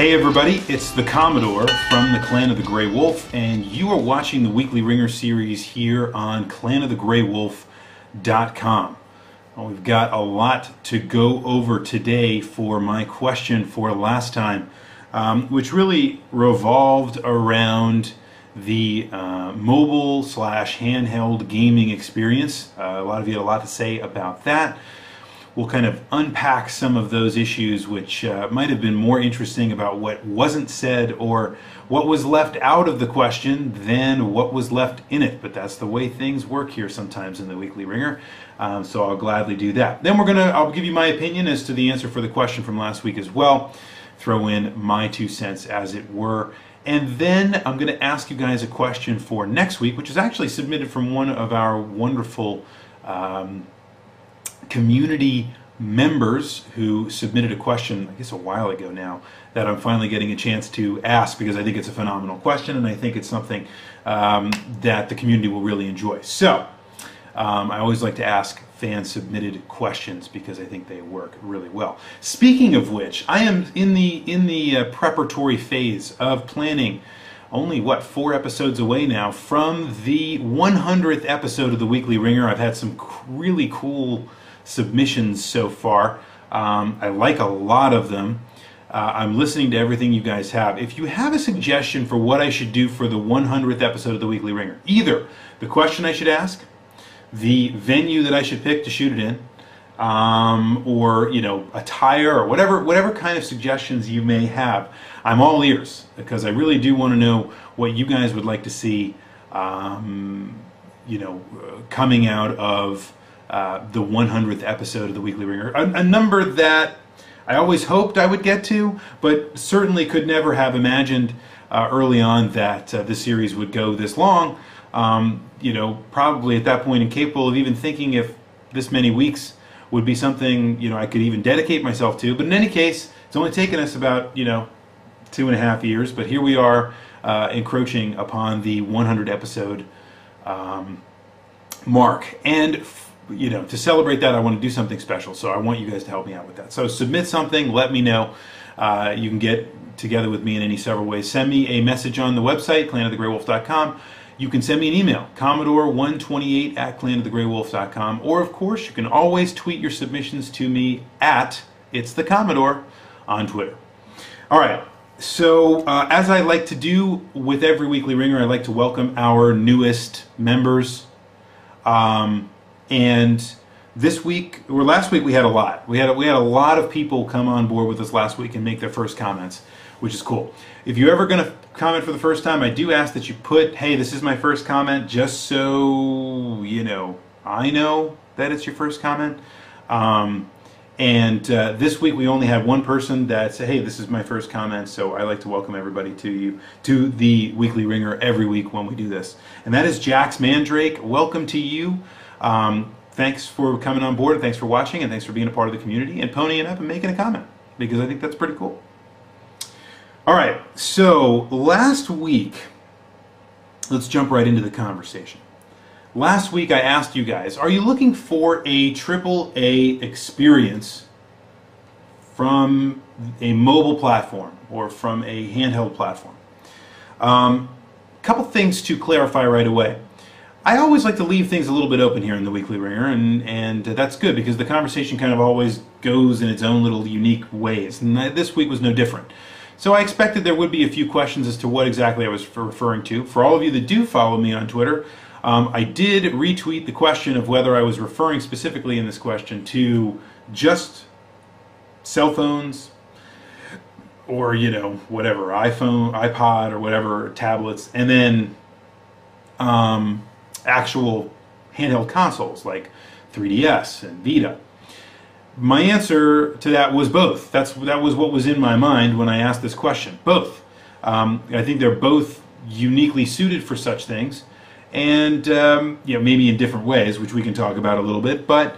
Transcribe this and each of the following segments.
Hey everybody, it's the Commodore from the Clan of the Grey Wolf, and you are watching the weekly Wringer series here on clanofthegraywolf.com. Well, we've got a lot to go over today for my question for last time, which really revolved around the mobile / handheld gaming experience. A lot of you had a lot to say about that. We'll kind of unpack some of those issues which might have been more interesting about what wasn't said or what was left out of the question than what was left in it. But that's the way things work here sometimes in the Weekly Wringer, so I'll gladly do that. Then I'll give you my opinion as to the answer for the question from last week as well, throw in my 2 cents as it were. And then I'm going to ask you guys a question for next week, which is actually submitted from one of our wonderful community members who submitted a question, I guess a while ago now, that I'm finally getting a chance to ask because I think it's a phenomenal question and I think it's something that the community will really enjoy. So I always like to ask fan-submitted questions because I think they work really well. Speaking of which, I am in the preparatory phase of planning only, 4 episodes away now from the 100th episode of the Weekly Wringer. I've had some really cool submissions so far. I like a lot of them. I'm listening to everything you guys have. If you have a suggestion for what I should do for the 100th episode of the Weekly Wringer, either the question I should ask, the venue that I should pick to shoot it in, or attire, or whatever kind of suggestions you may have, I'm all ears because I really do want to know what you guys would like to see coming out of the 100th episode of the Weekly Wringer, a number that I always hoped I would get to, but certainly could never have imagined early on that this series would go this long. Probably at that point incapable of even thinking if this many weeks would be something I could even dedicate myself to. But in any case, it's only taken us about 2.5 years, but here we are encroaching upon the 100 episode mark. And to celebrate that, I want to do something special, so I want you guys to help me out with that. So submit something, let me know. You can get together with me in any several ways. Send me a message on the website, clanofthegraywolf.com. You can send me an email, commodore128@clanofthegraywolf.com, or of course you can always tweet your submissions to me at It's the Commodore on Twitter. All right, so as I like to do with every Weekly Wringer, I like to welcome our newest members. And this week, or last week, we had a lot. We had a lot of people come on board with us last week and make their first comments, which is cool. If you're ever going to comment for the first time, I do ask that you put, hey, this is my first comment, just so I know that it's your first comment. This week we only had one person that said, hey, this is my first comment, so I like to welcome everybody to the Weekly Wringer every week when we do this. And that is Jax Mandrake. Welcome to you. Thanks for coming on board, and thanks for watching, and thanks for being a part of the community and ponying up and making a comment, because I think that's pretty cool. All right, so last week, let's jump right into the conversation. Last week I asked you guys, are you looking for a AAA experience from a mobile platform or from a handheld platform? Couple things to clarify right away. I always like to leave things a little bit open here in the Weekly Wringer, and that's good because the conversation kind of always goes in its own little unique ways, and this week was no different. So I expected there would be a few questions as to what exactly I was referring to. For all of you that do follow me on Twitter, I did retweet the question of whether I was referring specifically in this question to just cell phones or, whatever, iPhone, iPod, or whatever, tablets, and then actual handheld consoles like 3DS and Vita. My answer to that was both. That was what was in my mind when I asked this question. Both. I think they're both uniquely suited for such things, and maybe in different ways, which we can talk about a little bit. But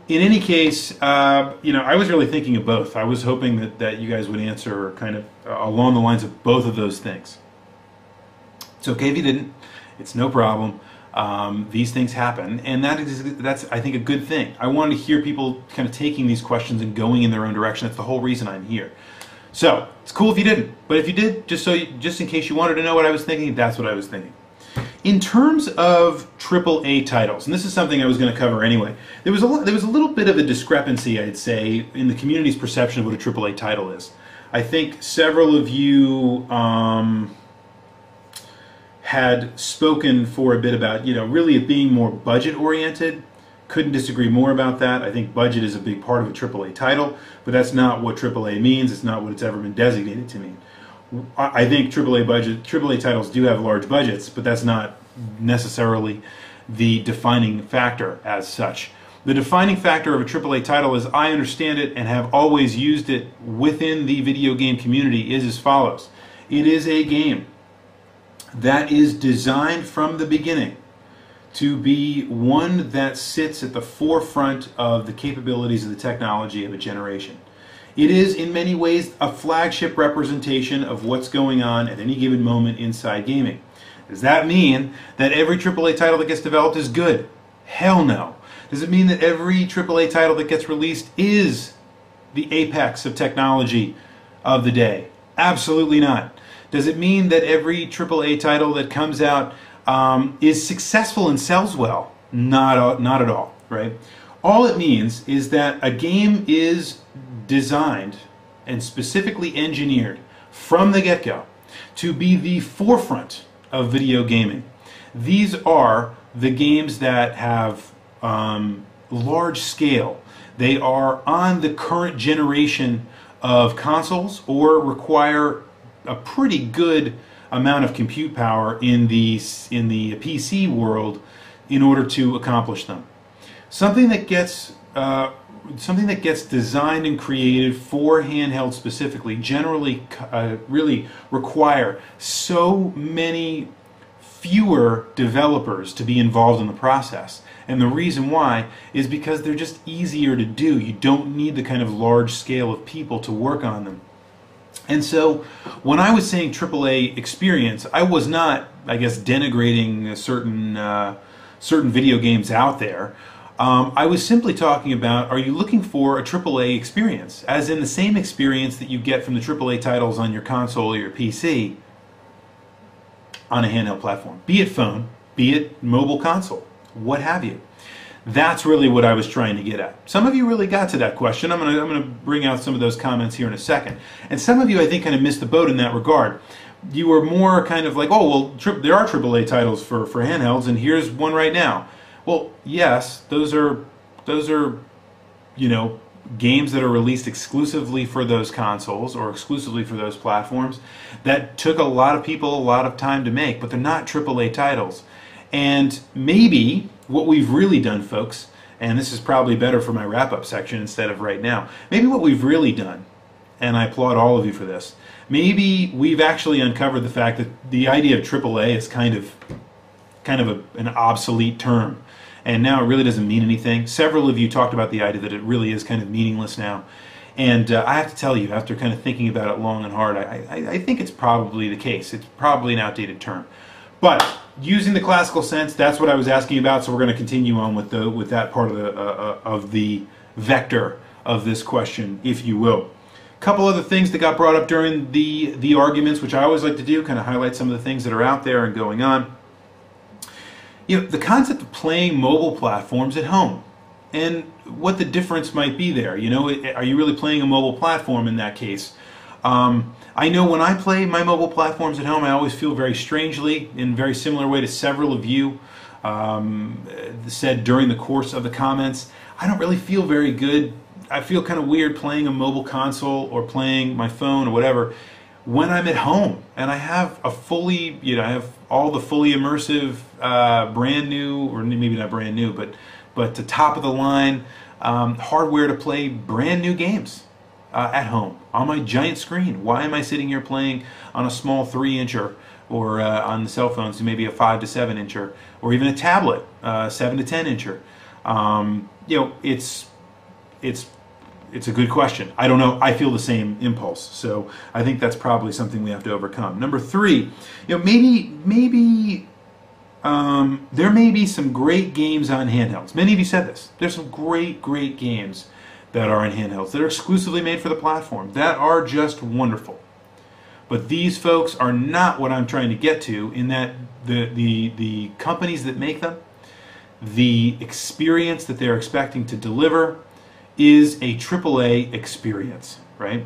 in any case, I was really thinking of both. I was hoping that you guys would answer kind of along the lines of both of those things. It's okay if you didn't. It's no problem. These things happen, and that's I think a good thing. I wanted to hear people kind of taking these questions and going in their own direction. That's the whole reason I'm here. So it's cool if you didn't, but if you did, just in case you wanted to know what I was thinking, that's what I was thinking. In terms of AAA titles, and this is something I was going to cover anyway, there was a little bit of a discrepancy, I'd say, in the community's perception of what a AAA title is. I think several of you had spoken for a bit about, really it being more budget-oriented. Couldn't disagree more about that. I think budget is a big part of a AAA title, but that's not what AAA means. It's not what it's ever been designated to mean. I think AAA titles do have large budgets, but that's not necessarily the defining factor as such. The defining factor of a AAA title, as I understand it and have always used it within the video game community, is as follows. It is a game that is designed from the beginning to be one that sits at the forefront of the capabilities of the technology of a generation. It is in many ways a flagship representation of what's going on at any given moment inside gaming. Does that mean that every AAA title that gets developed is good? Hell no. Does it mean that every AAA title that gets released is the apex of technology of the day? Absolutely not. Does it mean that every AAA title that comes out is successful and sells well? Not at all, right? All it means is that a game is designed and specifically engineered from the get-go to be the forefront of video gaming. These are the games that have large scale. They are on the current generation of consoles or require a pretty good amount of compute power in the PC world in order to accomplish them. Something that gets designed and created for handheld specifically generally really require so many fewer developers to be involved in the process. And the reason why is because they're just easier to do. You don't need the kind of large scale of people to work on them. And so when I was saying AAA experience, I was not, I guess, denigrating certain video games out there. I was simply talking about, are you looking for a AAA experience, as in the same experience that you get from the AAA titles on your console or your PC on a handheld platform, be it phone, be it mobile console, what have you. That's really what I was trying to get at. Some of you really got to that question. I'm going to bring out some of those comments here in a second. And some of you, I think, kind of missed the boat in that regard. You were more kind of like, oh, well, there are AAA titles for handhelds, and here's one right now. Well, yes, those are games that are released exclusively for those consoles or exclusively for those platforms that took a lot of people a lot of time to make, but they're not AAA titles. And maybe what we've really done, folks, and this is probably better for my wrap-up section instead of right now, maybe what we've really done, and I applaud all of you for this, maybe we've actually uncovered the fact that the idea of AAA is kind of an obsolete term. And now it really doesn't mean anything. Several of you talked about the idea that it really is kind of meaningless now. And I have to tell you, after kind of thinking about it long and hard, I think it's probably the case. It's probably an outdated term. But using the classical sense, that's what I was asking about, so we're going to continue on with that part of the vector of this question, if you will. A couple other things that got brought up during the arguments, which I always like to do, kind of highlight some of the things that are out there and going on. The concept of playing mobile platforms at home and what the difference might be there. Are you really playing a mobile platform in that case? I know when I play my mobile platforms at home, I always feel very strangely, in a very similar way to several of you said during the course of the comments. I don't really feel very good. I feel kind of weird playing a mobile console or playing my phone or whatever when I'm at home and I have a fully, I have all the fully immersive, brand new, or maybe not brand new, but the top of the line hardware to play brand new games at home on my giant screen. Why am I sitting here playing on a small 3-incher or on the cell phones maybe a 5 to 7-incher or even a tablet 7 to 10-incher? It's a good question. I don't know. I feel the same impulse. So I think that's probably something we have to overcome. Number 3, maybe there may be some great games on handhelds. Many of you said this. There's some great games that are in handhelds, that are exclusively made for the platform, that are just wonderful. But these folks are not what I'm trying to get to, in that the companies that make them, the experience that they're expecting to deliver is a AAA experience, right?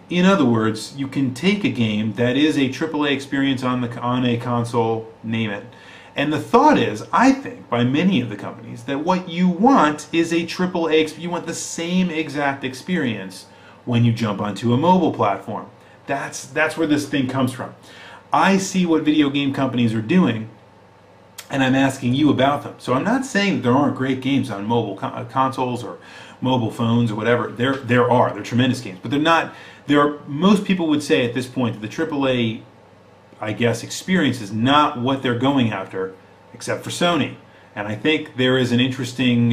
In other words, you can take a game that is a AAA experience on a console, name it, and the thought is, I think, by many of the companies, that what you want is a AAA, you want the same exact experience when you jump onto a mobile platform. That's where this thing comes from. I see what video game companies are doing, and I'm asking you about them. So I'm not saying that there aren't great games on mobile consoles or mobile phones or whatever. There are. They're tremendous games, but they're not. Most people would say at this point that the AAA, I guess, experience is not what they're going after, except for Sony. And I think there is an interesting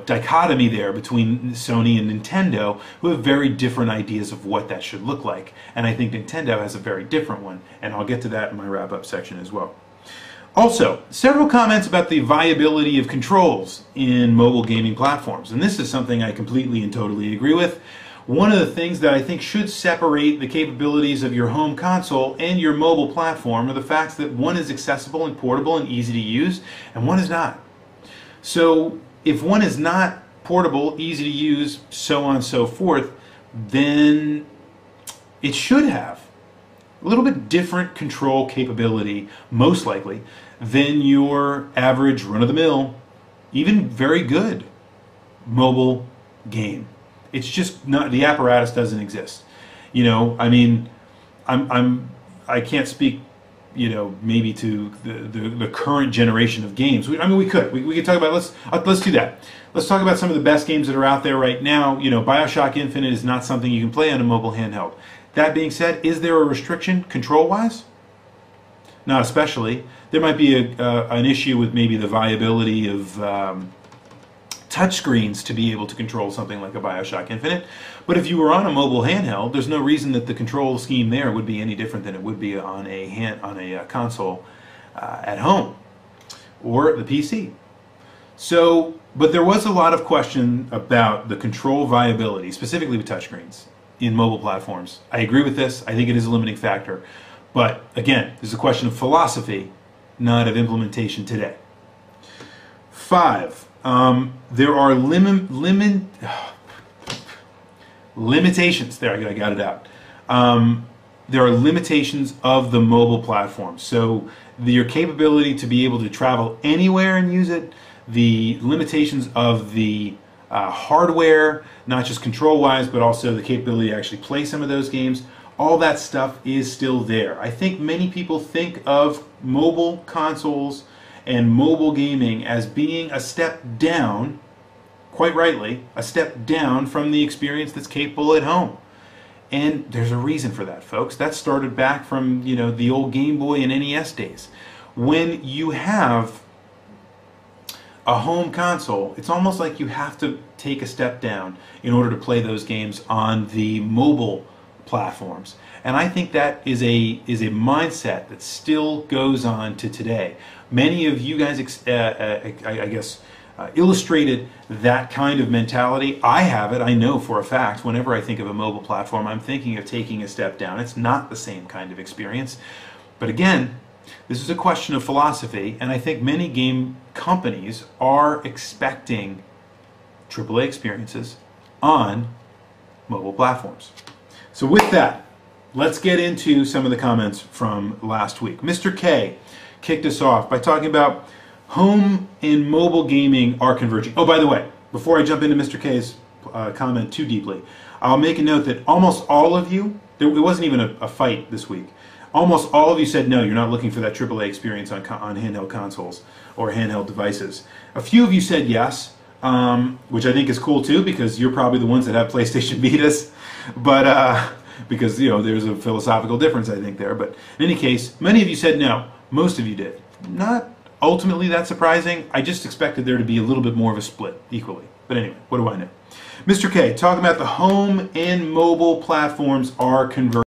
dichotomy there between Sony and Nintendo, who have very different ideas of what that should look like. And I think Nintendo has a very different one, and I'll get to that in my wrap-up section as well. Also, several comments about the viability of controls in mobile gaming platforms. And this is something I completely and totally agree with. One of the things that I think should separate the capabilities of your home console and your mobile platform are the facts that one is accessible and portable and easy to use, and one is not. So if one is not portable, easy to use, so on and so forth, then it should have a little bit different control capability, most likely, than your average run-of-the-mill, even very good mobile game. It's just not, the apparatus doesn't exist. I mean, I can't speak, maybe to the current generation of games. I mean, we could talk about, let's do that. Let's talk about some of the best games that are out there right now. BioShock Infinite is not something you can play on a mobile handheld. That being said, is there a restriction control-wise? Not especially. There might be an issue with maybe the viability of touchscreens to be able to control something like a BioShock Infinite. But if you were on a mobile handheld, there's no reason that the control scheme there would be any different than it would be on a console at home or the PC. So, but there was a lot of question about the control viability, specifically with touchscreens in mobile platforms. I agree with this. I think it is a limiting factor. But again, this is a question of philosophy, not of implementation today. 5. There are limitations. There, I got it out. There are limitations of the mobile platform. So your capability to be able to travel anywhere and use it, the limitations of the hardware, not just control-wise, but also the capability to actually play some of those games, all that stuff is still there. I think many people think of mobile consoles and mobile gaming as being a step down, quite rightly, a step down from the experience that's capable at home. And there's a reason for that, folks. That started back from, the old Game Boy and NES days. When you have a home console, it's almost like you have to take a step down in order to play those games on the mobile platforms. And I think that is a mindset that still goes on to today. Many of you guys, I guess, illustrated that kind of mentality. I have it. I know for a fact whenever I think of a mobile platform, I'm thinking of taking a step down. It's not the same kind of experience. But again, this is a question of philosophy, and I think many game companies are expecting AAA experiences on mobile platforms. So with that, let's get into some of the comments from last week. Mr. K kicked us off by talking about home and mobile gaming are converging. Oh, by the way, before I jump into Mr. K's comment too deeply, I'll make a note that almost all of you, it wasn't even a fight this week, almost all of you said no, you're not looking for that AAA experience on handheld consoles or handheld devices. A few of you said yes, which I think is cool too, because you're probably the ones that have PlayStation Vitas, but because there's a philosophical difference I think there. But in any case, many of you said no. Most of you did. Not ultimately that surprising. I just expected there to be a little bit more of a split equally. But anyway, what do I know? Mr. K, talking about the home and mobile platforms are converging.